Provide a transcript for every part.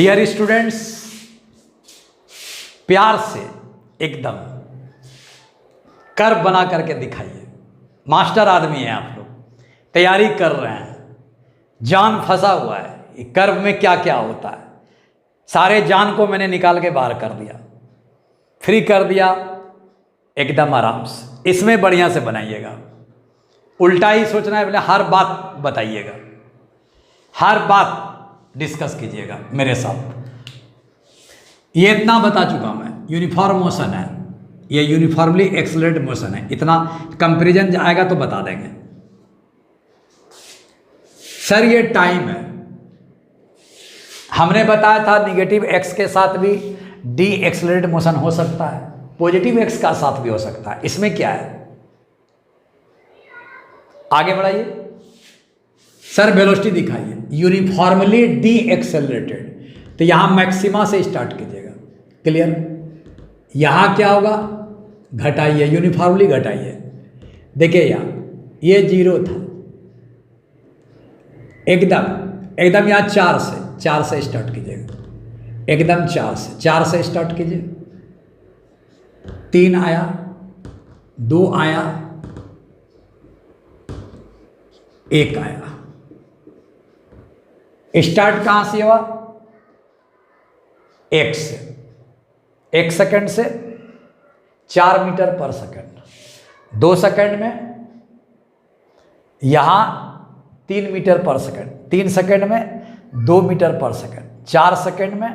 Dear students, प्यार से एकदम कर्व बना करके दिखाइए। मास्टर आदमी हैं आप लोग, तैयारी कर रहे हैं, जान फंसा हुआ है ये कर्व में क्या क्या होता है। सारे जान को मैंने निकाल के बाहर कर दिया, फ्री कर दिया एकदम आराम से। इसमें बढ़िया से बनाइएगा, उल्टा ही सोचना है, बोले हर बात बताइएगा, हर बात डिस्कस कीजिएगा मेरे साथ। ये इतना बता चुका मैं, यूनिफॉर्म मोशन है, ये यूनिफॉर्मली एक्सेलरेट मोशन है। इतना कंपैरिजन आएगा तो बता देंगे। सर ये टाइम है, हमने बताया था निगेटिव एक्स के साथ भी डी एक्सेलरेट मोशन हो सकता है, पॉजिटिव एक्स का साथ भी हो सकता है। इसमें क्या है, आगे बढ़ाइए। सर वेलोसिटी दिखाइए, यूनिफॉर्मली डी एक्सेलरेटेड, तो यहां मैक्सिमा से स्टार्ट कीजिएगा। क्लियर? यहां क्या होगा, घटाइए, यूनिफॉर्मली घटाइए। देखिए यहां ये 0 था, एकदम यहां 4 से स्टार्ट कीजिएगा, एकदम 4 से स्टार्ट कीजिए। 3 आया, 2 आया, 1 आया। स्टार्ट कहां से हुआ, 1 से, 1 सेकंड से 4 मीटर पर सेकंड, 2 सेकंड में यहां 3 मीटर पर सेकंड, 3 सेकंड में 2 मीटर पर सेकंड, 4 सेकंड में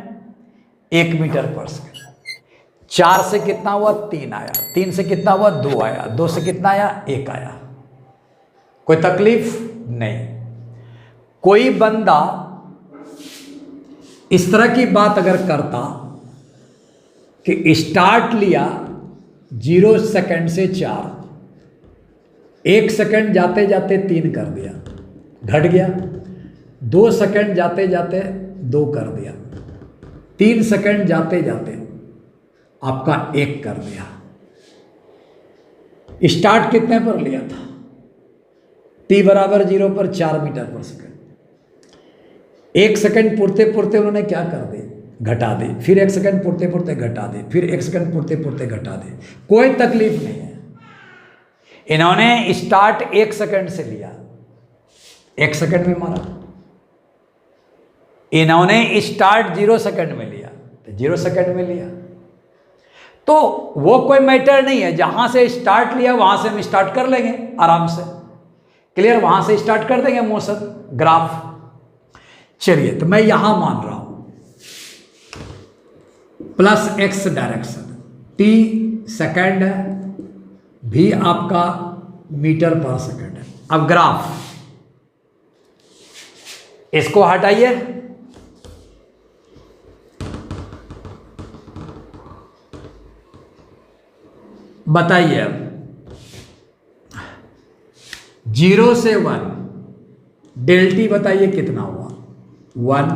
1 मीटर पर सेकंड। 4 से कितना हुआ, 3 आया, 3 से कितना हुआ, 2 आया, 2 से कितना आया, 1 आया। कोई तकलीफ नहीं। कोई बंदा इस तरह की बात अगर करता कि स्टार्ट लिया 0 सेकंड से 4, 1 सेकंड जाते जाते 3 कर दिया, घट गया। 2 सेकंड जाते जाते 2 कर दिया, 3 सेकंड जाते जाते आपका 1 कर दिया। स्टार्ट कितने पर लिया था, t बराबर 0 पर 4 मीटर पर सेकंड। 1 सेकंड पुरते पुरते उन्होंने क्या कर दी, घटा दी, फिर 1 सेकंड पुरते पुरते घटा दी, फिर 1 सेकंड पुरते पुरते घटा दी। कोई तकलीफ नहीं है। इन्होंने स्टार्ट 1 सेकंड से लिया, 1 सेकंड में मारा। इन्होंने स्टार्ट 0 सेकंड में लिया, तो 0 सेकंड में लिया। तो वो कोई मैटर नहीं है, जहां से स्टार्ट लिया वहां से हम स्टार्ट कर लेंगे आराम से। क्लियर? वहां से स्टार्ट कर देंगे मोशन ग्राफ। चलिए, तो मैं यहां मान रहा हूं +x डायरेक्शन, t सेकंड है, भी आपका मीटर पर सेकंड है। अब ग्राफ, इसको हटाइए, बताइए अब 0 से 1 डेल टी बताइए कितना हुआ, 1।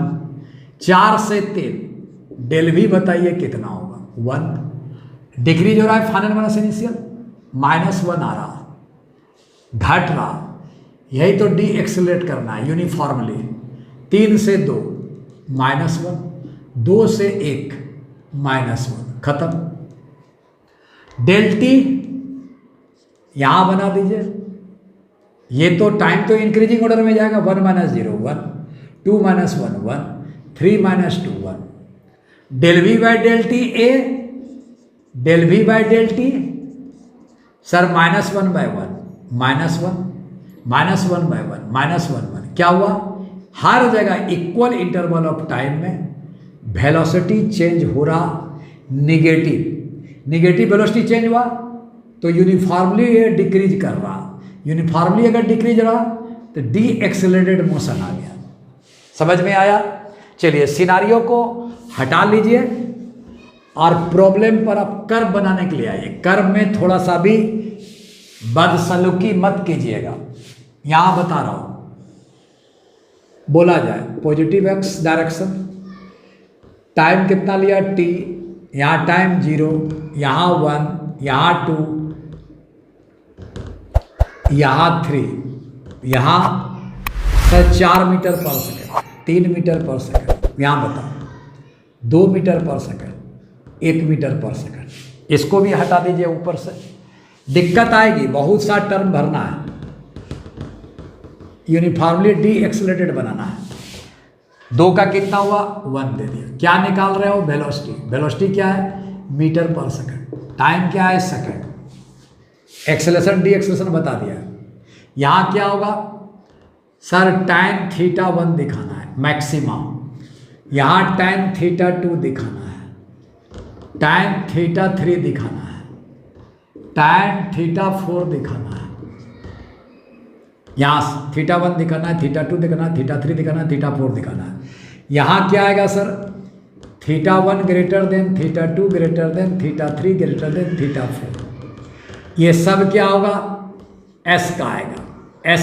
4 से 3 डेल भी बताइए कितना होगा, 1। डिक्रीज हो रहा है फाइनल माइनस इनिशियल, -1 आ रहा, घट रहा। यही तो डी एक्सेलरेट करना है यूनिफॉर्मली। 3 से 2 -1, 2 से 1 -1, खत्म। डेल टी यहां बना दीजिए। ये तो टाइम तो इंक्रीजिंग ऑर्डर में जाएगा, 1 - 0 1, 2 - 1 1, 3 - 2 1। Del V by del T A, del V by del T sir -1/1, -1, -1/1, -1/1। क्या हुआ, हर जगह इक्वल इंटरवल ऑफ टाइम में वेलोसिटी चेंज हो रहा, निगेटिव वेलोसिटी चेंज हुआ तो यूनिफॉर्मली ये डिक्रीज कर रहा। यूनिफॉर्मली अगर डिक्रीज रहा तो डी एक्सेलरेटेड मोशन आ गया। समझ में आया? चलिए, सिनारियो को हटा लीजिए और प्रॉब्लम पर आप कर्व बनाने के लिए आइए। कर्व में थोड़ा सा भी बदसलूकी मत कीजिएगा। यहां बता रहा हूं, बोला जाए पॉजिटिव एक्स डायरेक्शन, टाइम कितना लिया t, यहां टाइम 0, यहां 1, यहां 2, यहां 3, यहां 4 मीटर पर सेकंड, 3 मीटर पर सेकंड। यहां बताओ 2 मीटर पर सेकंड, 1 मीटर पर सेकंड, इसको भी हटा दीजिए ऊपर से। दिक्कत आएगी, बहुत सा टर्म भरना है, यूनिफॉर्मली डी एक्सेलरेटेड बनाना है। 2 का कितना हुआ 1 दे दिया। क्या निकाल रहे हो वेलोसिटी, वेलोसिटी क्या है मीटर पर सेकंड, टाइम क्या है सेकंड, एक्सेलरेशन डी एक्सेलरेशन बता दिया। यहाँ क्या होगा सर tan θ1 दिखाना है मैक्सिमम, यहाँ tan θ2 दिखाना है, tan θ3 दिखाना है, tan θ4 दिखाना है, यहाँ θ1 दिखाना है, θ2 दिखाना है, θ3 दिखाना है, θ4 दिखाना है। यहाँ क्या आएगा sir θ1 greater than θ2 greater than θ3 greater than θ4, ये सब क्या होगा S का आएगा, S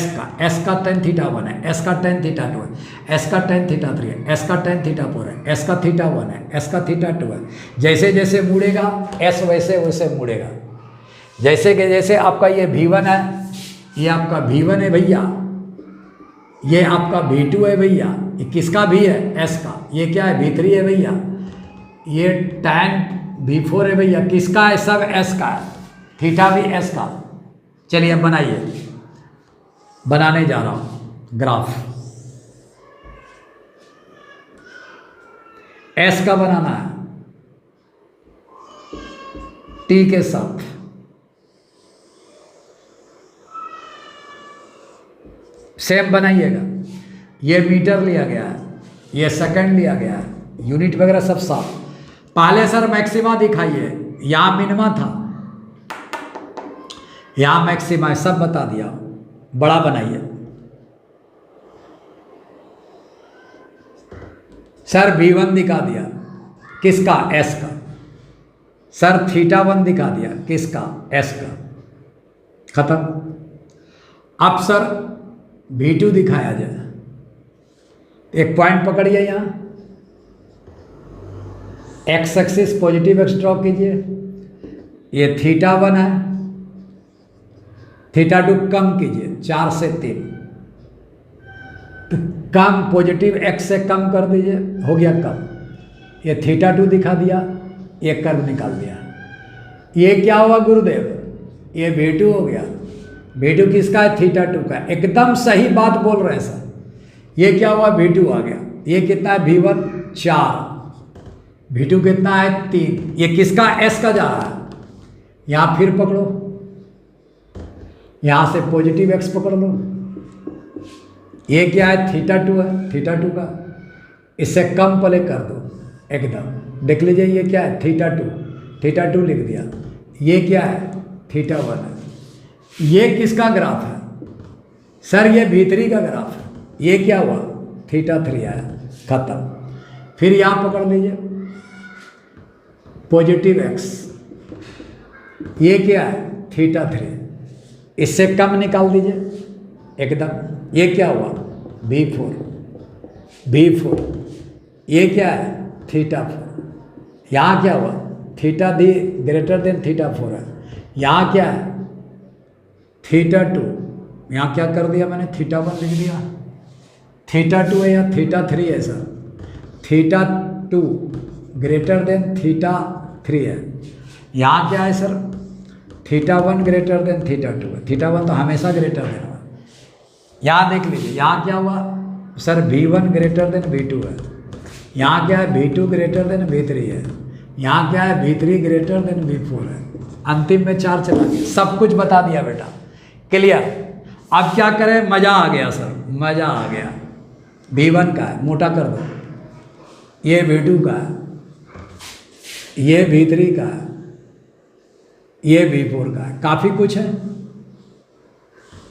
का tan θ1 है, S का tan θ2 है, S का tan θ3 है, S का tan θ4 है, S का θ1 है, S का θ2 है। जैसे जैसे मुड़ेगा S वैसे वैसे मुड़ेगा। जैसे कि जैसे आपका ये V1 है, ये आपका V1 है भैया, ये आपका V2 है भैया, ये किसका भी है S का, ये क्या है V3 है भैया, ये tan V4 है भैया, किसका है सब S का है, थीटा भी S का। चलिए अब बनाइए, बनाने जा रहा हूं ग्राफ। S का बनाना है T के साथ, सेम बनाइएगा। ये मीटर लिया गया है, ये सेकंड लिया गया है, यूनिट वगैरह सब साफ। पहले सर मैक्सिमा दिखाइए, यहां मिनिमा था, यहां मैक्सिमा है, सब बता दिया। बड़ा बनाइए सर, V1 दिखा दिया, किसका S का। सर θ1 दिखा दिया, किसका S का, खत्म। अब सर V2 दिखाया जाए, एक पॉइंट पकड़िए, यहां x axis positive x draw कीजिए, ये θ1 है, θ2 कम कीजिए 4 से 3, तो कम पॉजिटिव x से कम कर दीजिए, हो गया कम। ये θ2 दिखा दिया, ये कर्व निकाल दिया। ये क्या हुआ गुरुदेव, ये V2 हो गया। V2 किसका है θ2 का, एकदम सही बात बोल रहे हैं सर। ये क्या हुआ V2 आ गया, ये कितना है V1 4, V2 कितना है 3, ये किसका S का जा रहा है। यहाँ फिर पकड़ो, यहाँ से पॉजिटिव x पकड़ लो, ये क्या है θ2 है, θ2 का, इससे कम पले कर दो एकदम। देख लीजिए ये क्या है θ2 लिख दिया, ये क्या है θ1 है। ये किसका ग्राफ है सर, ये V3 का ग्राफ है। ये क्या हुआ θ3 आया, खत्म। फिर यहाँ पकड़ लीजिए पॉजिटिव x, ये क्या है θ3, इससे कम निकाल दीजिए एकदम। ये क्या हुआ V4, ये क्या है θ4, यहाँ क्या हुआ θ ग्रेटर देन θ4 है। यहाँ क्या है θ2, यहाँ क्या कर दिया मैंने θ1 लिख दिया, θ2 है या θ3 है सर, θ2 ग्रेटर देन θ3 है। यहाँ क्या है सर θ1 ग्रेटर देन θ2 है, θ1 तो हमेशा ग्रेटर देन है। यहाँ देख लीजिए, यहाँ क्या हुआ sir V1 greater than V2 है, यहाँ क्या है V2 ग्रेटर देन V3 है, यहाँ क्या है V3 ग्रेटर देन V4 है। अंतिम में 4 चला गया, सब कुछ बता दिया बेटा, क्लियर। अब क्या करें, मज़ा आ गया सर, मज़ा आ गया। V1 का है, मोटा कर दो, ये V2 का है, ये V3 का है, ये V4 का है, काफ़ी कुछ है।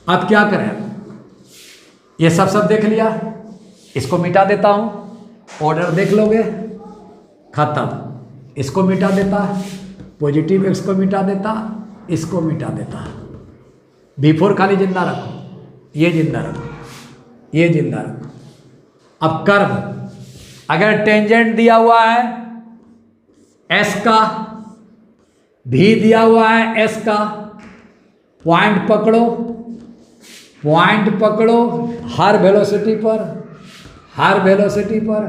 अब क्या करें, ये सब देख लिया, इसको मिटा देता हूँ, ऑर्डर देख लोगे, खत्म। इसको मिटा देता, पॉजिटिव एक्स को मिटा देता, इसको मिटा देता, V4 खाली जिंदा रखो, ये जिंदा रखो, ये जिंदा रखो। अब कर्व, अगर टेंजेंट दिया हुआ है S का, भी दिया हुआ है S का, पॉइंट पकड़ो हर वेलोसिटी पर, हर वेलोसिटी पर,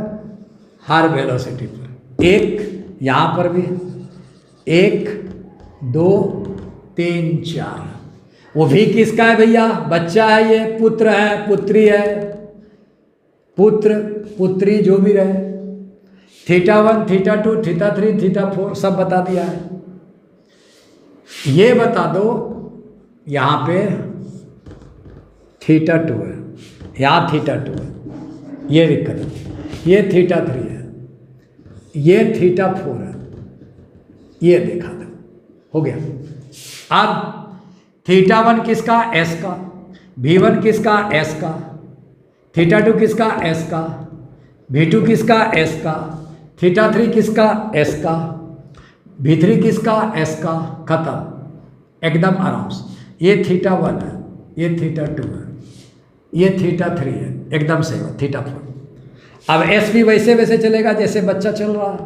हर वेलोसिटी पर, एक, यहाँ पर भी 1 2 3 4। वो भी किसका है भैया? बच्चा है, ये पुत्र है, पुत्री है, पुत्र पुत्री जो भी रहे। θ1 θ2 θ3 θ4 सब बता दिया है। ये बता दो यहाँ पे θ2 है, यहाँ θ2 है, ये दिक्कत है। ये θ3 है, ये θ4 है, ये देखा था, हो गया। अब θ1 किसका? S का, V1 किसका? S का, θ2 किसका? S का, V2 किसका? S का, θ3 किसका? S का, V3 किसका? S का। खत्म, एकदम आराम से। ये θ1 है, ये θ2 है, ये θ3 है, एकदम सही हो। θ4। अब S भी वैसे वैसे चलेगा जैसे बच्चा चल रहा है।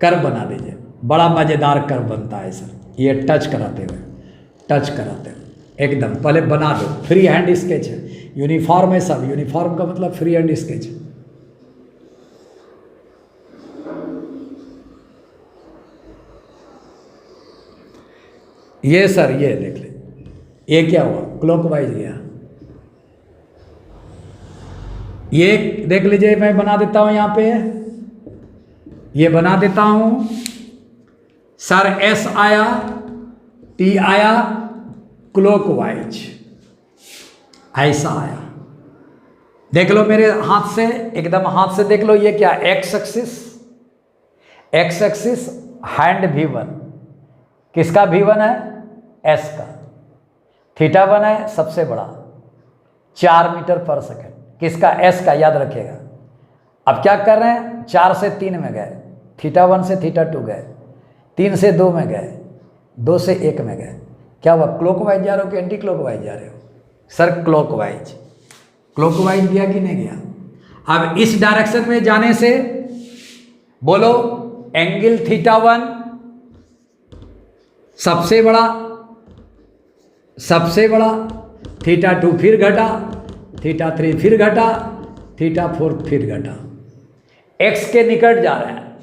कर्व बना दीजिए, बड़ा मज़ेदार कर्व बनता है सर। ये टच कराते हुए, टच कराते हुए एकदम पहले बना दो। फ्री हैंड स्केच है, यूनिफॉर्म है सब। यूनिफॉर्म का मतलब फ्री हैंड स्केच है। ये सर, ये देख ले, ये क्या हुआ? क्लॉकवाइज गया। ये देख लीजिए, मैं बना देता हूं यहां पे, ये बना देता हूं सर। S आया, T आया, क्लॉकवाइज ऐसा आया। देख लो मेरे हाथ से, एकदम हाथ से देख लो। ये क्या? X axis, x axis hand V1। किसका V1 है? S का। θ1 है सबसे बड़ा, 4 मीटर पर सेकंड। किसका? S का, याद रखिएगा। अब क्या कर रहे हैं? 4 से 3 में गए, θ1 से θ2 गए, 3 से 2 में गए, 2 से 1 में गए। क्या हुआ? क्लॉकवाइज जा रहे हो कि एंटी क्लॉकवाइज जा रहे हो? Sir clockwise. क्लॉकवाइज गया कि नहीं गया? अब इस डायरेक्शन में जाने से बोलो, एंगल θ1 सबसे बड़ा, सबसे बड़ा, θ2 फिर घटा, θ3 फिर घटा, θ4 फिर घटा। x के निकट जा रहे हैं,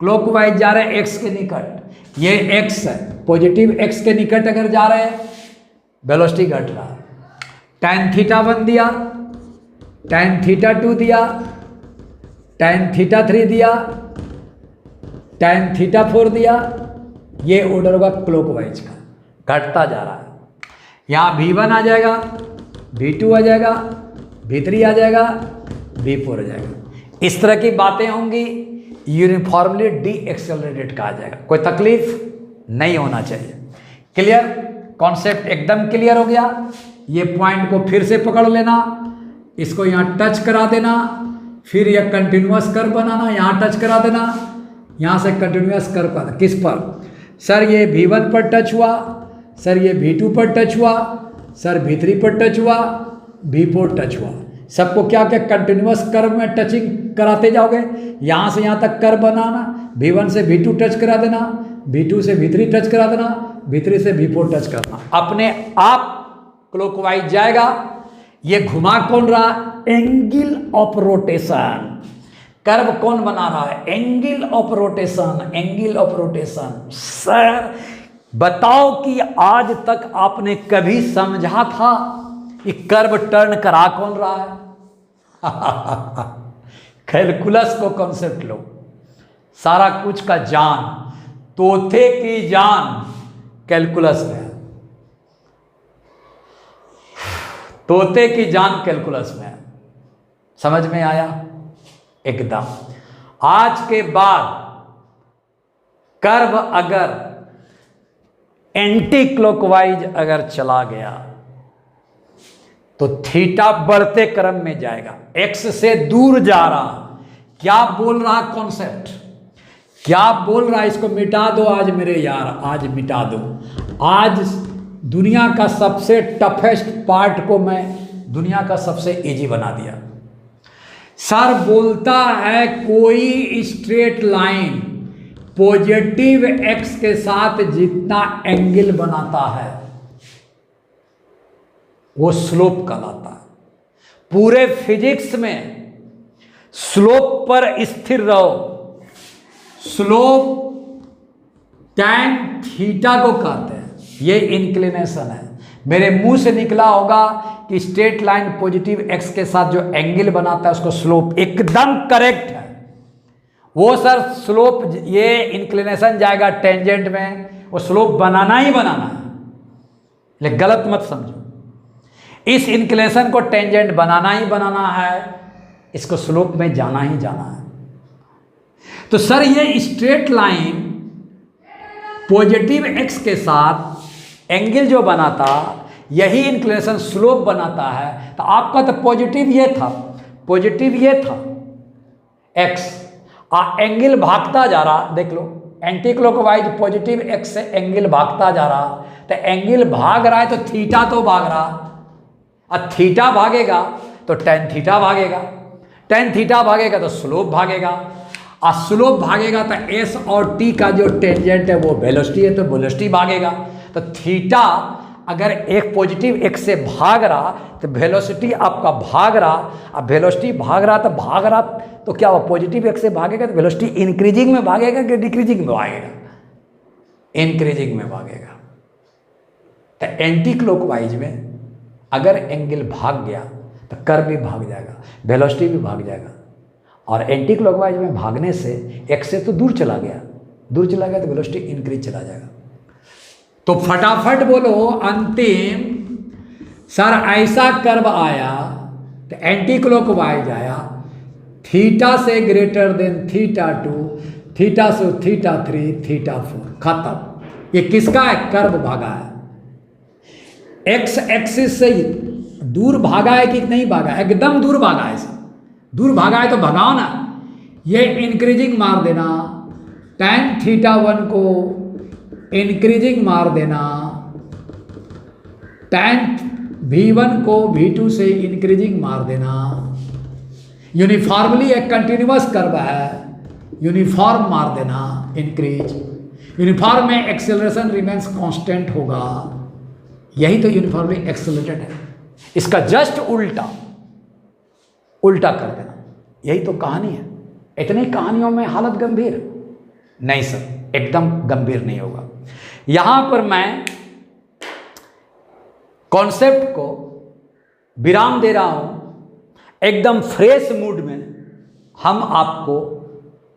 क्लॉकवाइज जा रहे हैं x के निकट। ये x है, पॉजिटिव x के निकट अगर जा रहे हैं, वेलोसिटी घट रहा है। tan θ1 दिया, tan θ2 दिया, tan θ3 दिया, tan θ4 दिया। ये ऑर्डर होगा क्लॉकवाइज का, घटता जा रहा है। यहाँ V1 आ जाएगा, V2 आ जाएगा, V3 आ जाएगा, V4 आ जाएगा। इस तरह की बातें होंगी। यूनिफॉर्मली डी एक्सेलरेटेड कहा जाएगा। कोई तकलीफ नहीं होना चाहिए। क्लियर? कॉन्सेप्ट एकदम क्लियर हो गया। ये पॉइंट को फिर से पकड़ लेना, इसको यहाँ टच करा देना, फिर यह कंटिन्यूअस कर्व बनाना, यहाँ टच करा देना, यहाँ से कंटिन्यूअस कर्व बनाना। किस पर? सर ये V1 पर टच हुआ, सर ये V2 पर टच हुआ, सर V3 पर टच हुआ, V4 टच हुआ। सबको क्या क्या कंटिन्यूअस कर्व में टचिंग कराते जाओगे। यहाँ से यहाँ तक कर्व बनाना, V1 से V2 टच करा देना, V2 से V3 टच करा देना, V3 से V4 टच करना। अपने आप क्लॉकवाइज जाएगा। ये घुमा कौन रहा? Angle of rotation. कर्व कौन बना रहा है? Angle of rotation, angle of rotation. Sir बताओ कि आज तक आपने कभी समझा था कि कर्व टर्न करा कौन रहा है? कैलकुलस को कॉन्सेप्ट लो, सारा कुछ का जान, तोते की जान कैलकुलस में है। तोते की जान कैलकुलस में है। समझ में आया? एकदम। आज के बाद कर्व अगर एंटी क्लॉकवाइज अगर चला गया तो थीटा बढ़ते क्रम में जाएगा, एक्स से दूर जा रहा। क्या बोल रहा कॉन्सेप्ट? क्या बोल रहा? इसको मिटा दो आज मेरे यार, आज मिटा दो। आज दुनिया का सबसे टफेस्ट पार्ट को मैं दुनिया का सबसे इजी बना दिया। सर बोलता है कोई स्ट्रेट लाइन पॉजिटिव एक्स के साथ जितना एंगल बनाता है वो स्लोप कहलाता है। पूरे फिजिक्स में स्लोप पर स्थिर रहो, स्लोप tan थीटा को कहते हैं, ये इंक्लिनेशन है। मेरे मुंह से निकला होगा कि स्ट्रेट लाइन पॉजिटिव एक्स के साथ जो एंगल बनाता है उसको स्लोप, एकदम करेक्ट है वो सर। स्लोप, ये इंक्लिनेशन जाएगा टेंजेंट में, वो स्लोप बनाना ही बनाना है, लेकिन गलत मत समझो। इस इंक्लिनेशन को टेंजेंट बनाना ही बनाना है, इसको स्लोप में जाना ही जाना है। तो सर ये स्ट्रेट लाइन पॉजिटिव एक्स के साथ एंगल जो बनाता, यही इंक्लिनेशन स्लोप बनाता है। तो आपका तो पॉजिटिव ये था, पॉजिटिव ये था एक्स, एंगल भागता जा रहा, देख लो एंटी क्लॉकवाइज पॉजिटिव एक्स से एंगल भागता जा रहा। तो एंगल भाग रहा है तो थीटा तो भाग रहा, और थीटा भागेगा तो टेन थीटा भागेगा, टेन थीटा भागेगा तो स्लोप भागेगा, और स्लोप भागेगा तो एस और टी का जो टेंजेंट है वो वेलोसिटी है, तो वेलोसिटी भागेगा। तो थीटा अगर एक पॉजिटिव एक्स से भाग रहा तो वेलोसिटी आपका भाग रहा, अब वेलोसिटी भाग रहा तो क्या हुआ, पॉजिटिव एक्स से भागेगा तो वेलोसिटी इंक्रीजिंग में भागेगा कि डिक्रीजिंग में भागेगा, इंक्रीजिंग में भागेगा। तो एंटी क्लॉकवाइज में अगर एंगल भाग गया तो कर्व भी भाग जाएगा, वेलोसिटी भी भाग जाएगा, और एंटी क्लॉकवाइज में भागने से एक्स से तो दूर चला गया तो वेलोसिटी इंक्रीज चला जाएगा। तो फटाफट बोलो अंतिम, सर ऐसा कर्व आया तो एंटी क्लॉकवाइज आया, थीटा से ग्रेटर देन थीटा 2, थीटा से थीटा 3, थीटा 4, खत्म। ये किसका है, कर्व भागा है। एक्स एक्सिस से दूर भागा है कि नहीं भागा, एकदम दूर भागा है। दूर भागा है तो भगाओ ना, ये इंक्रीजिंग मार देना, tan थीटा 1 को इंक्रीजिंग मार देना, tan v1 को v2 से इंक्रीजिंग मार देना। यूनिफॉर्मली एक कंटिन्यूअस कर्व है, यूनिफॉर्म मार देना, इंक्रीज। यूनिफॉर्म में एक्सेलरेशन रिमेंस कांस्टेंट होगा, यही तो यूनिफॉर्मली एक्सेलरेटेड है। इसका जस्ट उल्टा कर देना, यही तो कहानी है। इतनी कहानियों में हालत गंभीर नहीं सर, एकदम गंभीर नहीं होगा। यहां पर मैं कॉन्सेप्ट को विराम दे रहा हूं, एकदम फ्रेश मूड में हम आपको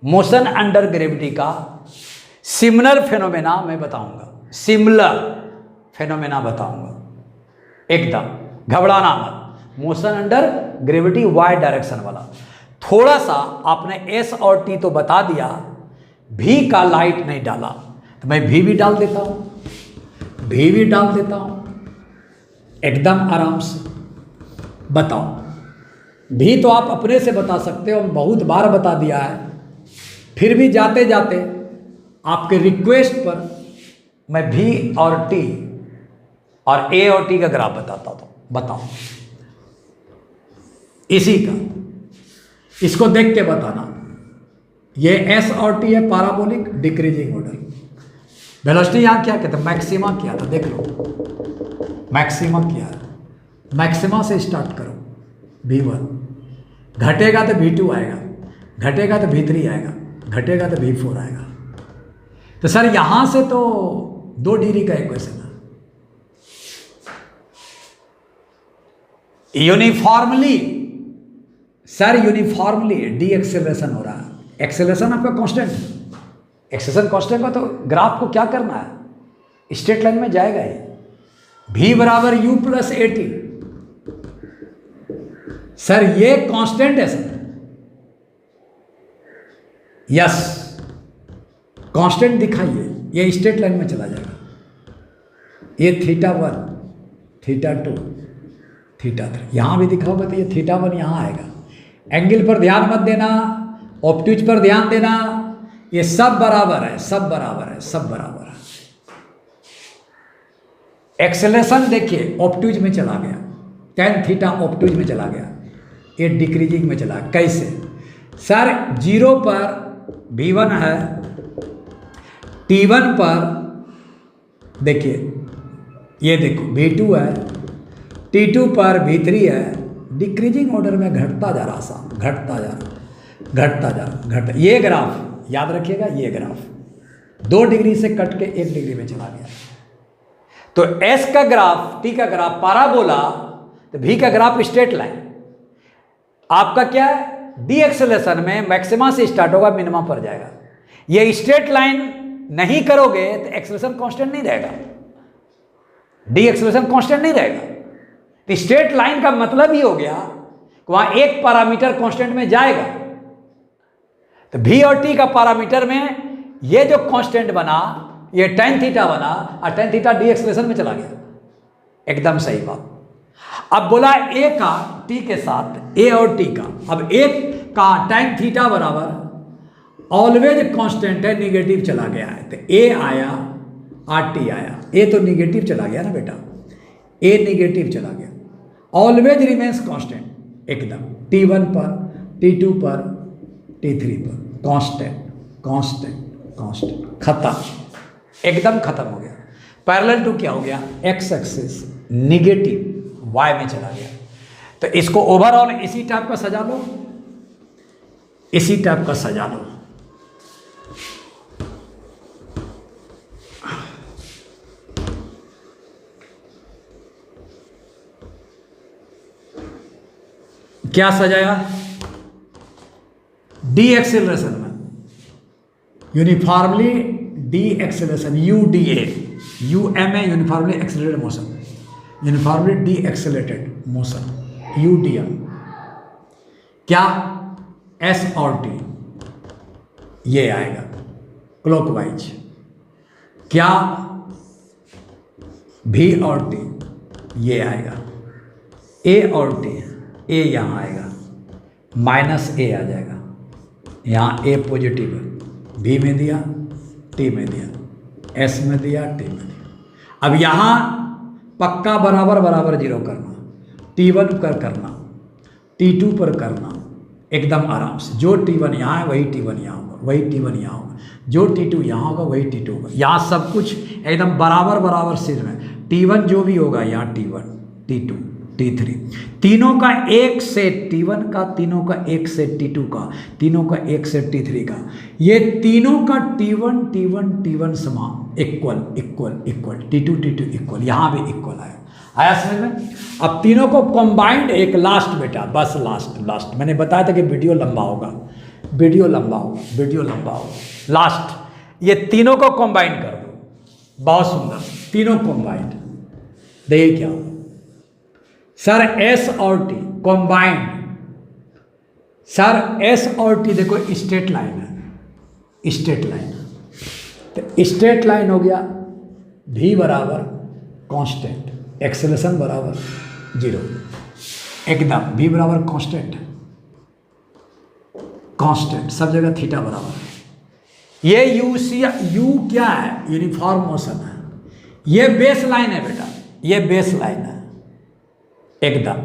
मोशन अंडर ग्रेविटी का सिमिलर फेनोमेना मैं बताऊंगा, सिमिलर फेनोमेना बताऊंगा, एकदम घबराना मत। Motion under gravity Y direction वाला, थोड़ा सा आपने एस और टी तो बता दिया, भी का लाइट नहीं डाला, तो मैं भी डाल देता हूं, भी डाल देता हूं एकदम आराम से। बताओ, भी तो आप अपने से बता सकते हो, बहुत बार बता दिया है, फिर भी जाते जाते आपके रिक्वेस्ट पर मैं भी और टी और ए और टी का ग्राफ बताता हूं। बताओ इसी का, इसको देख के बताना। ये एस और टी है, पैराबोलिक डिक्रीजिंग ऑर्डर। वेलोसिटी यहां क्या कहते हैं, मैक्सिमा किया था, देख लो मैक्सिमा किया है। मैक्सिमा से स्टार्ट करो, v1 घटेगा तो v2 आएगा, घटेगा तो v3 आएगा, घटेगा तो v4 आएगा। तो सर यहां से तो 2 डिग्री का इक्वेशन है। Uniformly sir, uniformly D acceleration हो रहा है। एक्सेलरेशन आपका कांस्टेंट है, एक्सेलरेशन कांस्टेंट का तो ग्राफ को क्या करना है, स्ट्रेट लाइन में जाएगा ही। v बराबर u plus A T, sir ये कांस्टेंट है सर, यस कांस्टेंट दिखाइए, ये स्ट्रेट लाइन में चला जाएगा। ये थीटा 1, थीटा 2, थीटा 3 यहां भी दिखाओगे तो ये थीटा 1 यहां आएगा। एंगल पर ध्यान मत देना, ऑप्ट्यूज पर ध्यान देना, ये सब बराबर है, सब बराबर है, सब बराबर है। एक्सेलरेशन देखिए ऑप्ट्यूज में चला गया, tan थीटा ऑप्ट्यूज में चला गया, ये डिक्रीजिंग में चला। कैसे सर, 0 पर v1 है, t1 पर देखिए, ये देखो v2 है, t2 पर v3 है, डिक्रीजिंग ऑर्डर में घटता जा रहा, साहब घटता जा रहा, घटता जा रहा, ये ग्राफ याद रखिएगा ये ग्राफ 2 डिग्री से कट के 1 डिग्री में चला गया। तो एस का ग्राफ, टी का ग्राफ पाराबोला, तो भी का ग्राफ स्ट्रेट लाइन। आपका क्या है, डी एक्सेलरेशन में मैक्सिमा से स्टार्ट होगा, मिनिमा पर जाएगा। ये स्ट्रेट लाइन नहीं करोगे तो एक्सेलरेशन कांस्टेंट नहीं रहेगा, डी एक्सेलरेशन कांस्टेंट नहीं रहेगा। तो स्ट्रेट लाइन का मतलब ही हो गया कि वहां एक पैरामीटर कांस्टेंट में जाएगा। तो भी और टी का पैरामीटर में ये जो कांस्टेंट बना, ये tan थीटा बना, और tan थीटा डी एक्सेलरेशन में चला गया। एकदम सही बात। अब बोला ए का टी के साथ, ए और टी का, अब ए का tan थीटा बराबर ऑलवेज कांस्टेंट है, निगेटिव चला गया है। तो ए आया और टी आया। ए तो निगेटिव चला गया ना बेटा, ए निगेटिव चला गया। ऑलवेज रिमेन्स कांस्टेंट एकदम, T1 पर, T2 पर, T3 पर कांस्टेंट कांस्टेंट कांस्टेंट, खत्म, एकदम खत्म हो गया। पैरेलल टू क्या हो गया, एक्स एक्सिस निगेटिव वाई में चला गया। तो इसको ओवरऑल इसी टाइप का सजा लो, इसी टाइप का सजा लो। क्या सजाया, डी एक्सेलरेशन में uniformly D acceleration, UDA, UMA uniformly accelerated motion, uniformly D accelerated motion, UDM। क्या, S और T ये आएगा क्लॉकवाइज। क्या, V और T ये आएगा, A और T, A यहाँ आएगा, -A आ जाएगा। यहाँ A पॉजिटिव है, V में दिया, T में दिया, S में दिया, T में दिया। अब यहाँ पक्का बराबर बराबर जीरो करना, T1 पर करना, T2 पर करना, एकदम आराम से। जो T1 यहाँ है वही T1 यहाँ होगा, वही T1 यहाँ होगा, जो T2 यहाँ होगा वही T2 होगा। यहाँ सब कुछ एकदम बराबर बराबर सिर में। T1 जो भी होगा यहाँ T1, T2, T3, तीनों का एक सेट T1 का, तीनों का एक सेट T2 का, तीनों का एक सेट T3 का। ये तीनों का T1 T1 T1 समान, equal equal equal, T2 T2 equal, यहाँ भी इक्वल आया समझ में। अब तीनों को कंबाइंड एक लास्ट बेटा, बस लास्ट मैंने बताया था कि वीडियो लंबा होगा, वीडियो लंबा होगा, लास्ट ये तीनों को कंबाइंड कर दो। बहुत सुंदर, तीनों कंबाइंड। देखिए क्या सर, S और T कंबाइंड। सर S और T देखो स्ट्रेट लाइन है, स्ट्रेट लाइन। तो स्ट्रेट लाइन हो गया, V बराबर कांस्टेंट, एक्सेलरेशन बराबर 0, एकदम V बराबर कांस्टेंट, कांस्टेंट सब जगह थीटा बराबर। ये U क्या है, यूनिफॉर्म मोशन है। ये बेस लाइन है बेटा, ये बेस लाइन है एकदम।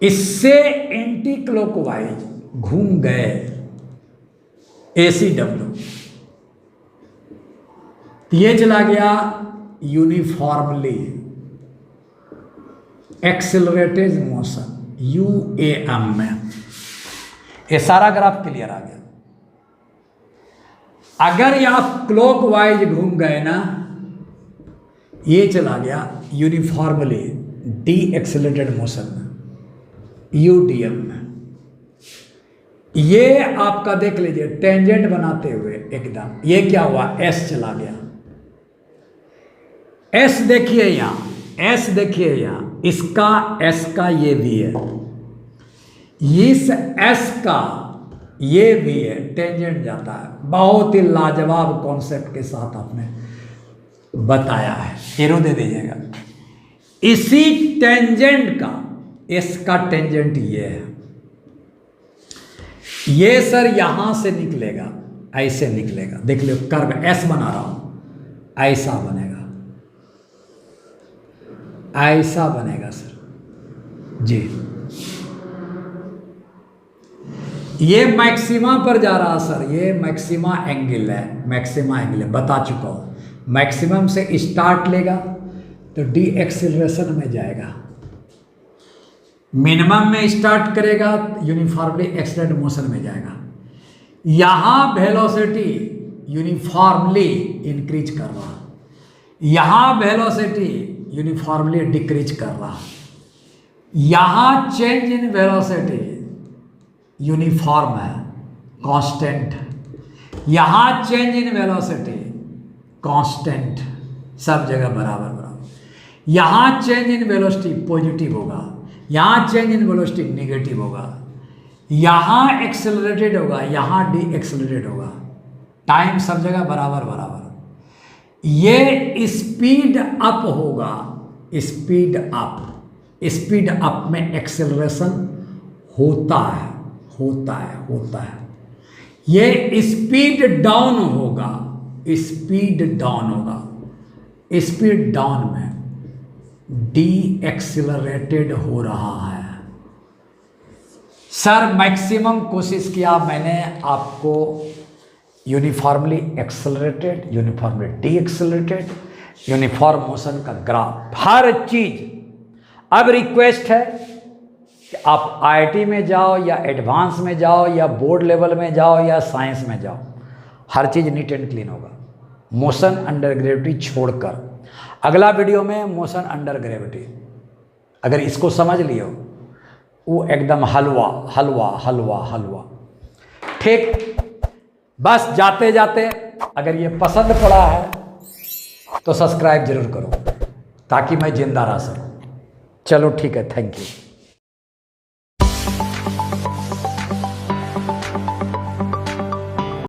इससे एंटी क्लॉकवाइज घूम गए ACW, ये चला गया यूनिफॉर्मली एक्सेलरेटेड मोशन UAM में। ये सारा ग्राफ क्लियर आ गया। अगर ये आप क्लॉकवाइज घूम गए ना, ये चला गया यूनिफॉर्मली डी एक्सेलरेटेड मोशन में UDM में। ये आपका देख लीजिए टेंजेंट बनाते हुए एकदम, ये क्या हुआ, S चला गया। S देखिए यहाँ, S देखिए यहाँ, इसका S का ये भी है, इस S का ये भी है, टेंजेंट जाता है। बहुत ही लाजवाब कॉन्सेप्ट के साथ आपने बताया है, एरो दे दीजिएगा। इसी टेंजेंट का, इसका टेंजेंट ये है, ये सर यहां से निकलेगा, ऐसे निकलेगा। देख लो कर्व S बना रहा हूं, ऐसा बनेगा, ऐसा बनेगा सर जी। ये मैक्सिमा पर जा रहा सर, ये मैक्सिमा एंगल है, मैक्सिमा एंगल है, बता चुका हूं। मैक्सिमम से स्टार्ट लेगा तो डी एक्सेलरेशन में जाएगा, मिनिमम में स्टार्ट करेगा यूनिफॉर्मली एक्सेलरेटेड मोशन में जाएगा। यहां वेलोसिटी यूनिफॉर्मली इंक्रीज कर रहा है, यहां वेलोसिटी यूनिफॉर्मली डिक्रीज कर रहा है, यहां चेंज इन वेलोसिटी यूनिफॉर्म है, कांस्टेंट है, यहां चेंज इन वेलोसिटी कांस्टेंट, सब जगह बराबर बराबर। यहां चेंज इन वेलोसिटी पॉजिटिव होगा, यहां चेंज इन वेलोसिटी नेगेटिव होगा, यहां एक्सेलरेटेड होगा, यहां डी एक्सेलरेटेड होगा, टाइम सब जगह बराबर बराबर। ये स्पीड अप होगा, स्पीड अप, स्पीड अप में एक्सेलरेशन होता है, होता है, होता है। ये स्पीड डाउन होगा, स्पीड डाउन होगा, स्पीड डाउन में डी एक्सेलरेटेड हो रहा है। सर मैक्सिमम कोशिश किया मैंने आपको uniformly accelerated, uniformly D accelerated, uniform motion का ग्राफ, हर चीज। अब रिक्वेस्ट है कि आप आईआईटी में जाओ या एडवांस में जाओ या बोर्ड लेवल में जाओ या साइंस में जाओ, हर चीज़ नीट एंड क्लीन होगा, मोशन अंडर ग्रेविटी छोड़कर। अगला वीडियो में मोशन अंडर ग्रेविटी, अगर इसको समझ लियो वो एकदम हलवा हलवा हलवा हलवा। ठीक, बस जाते जाते अगर ये पसंद पड़ा है तो सब्सक्राइब जरूर करो ताकि मैं जिंदा रह सकूं। चलो ठीक है, थैंक यू।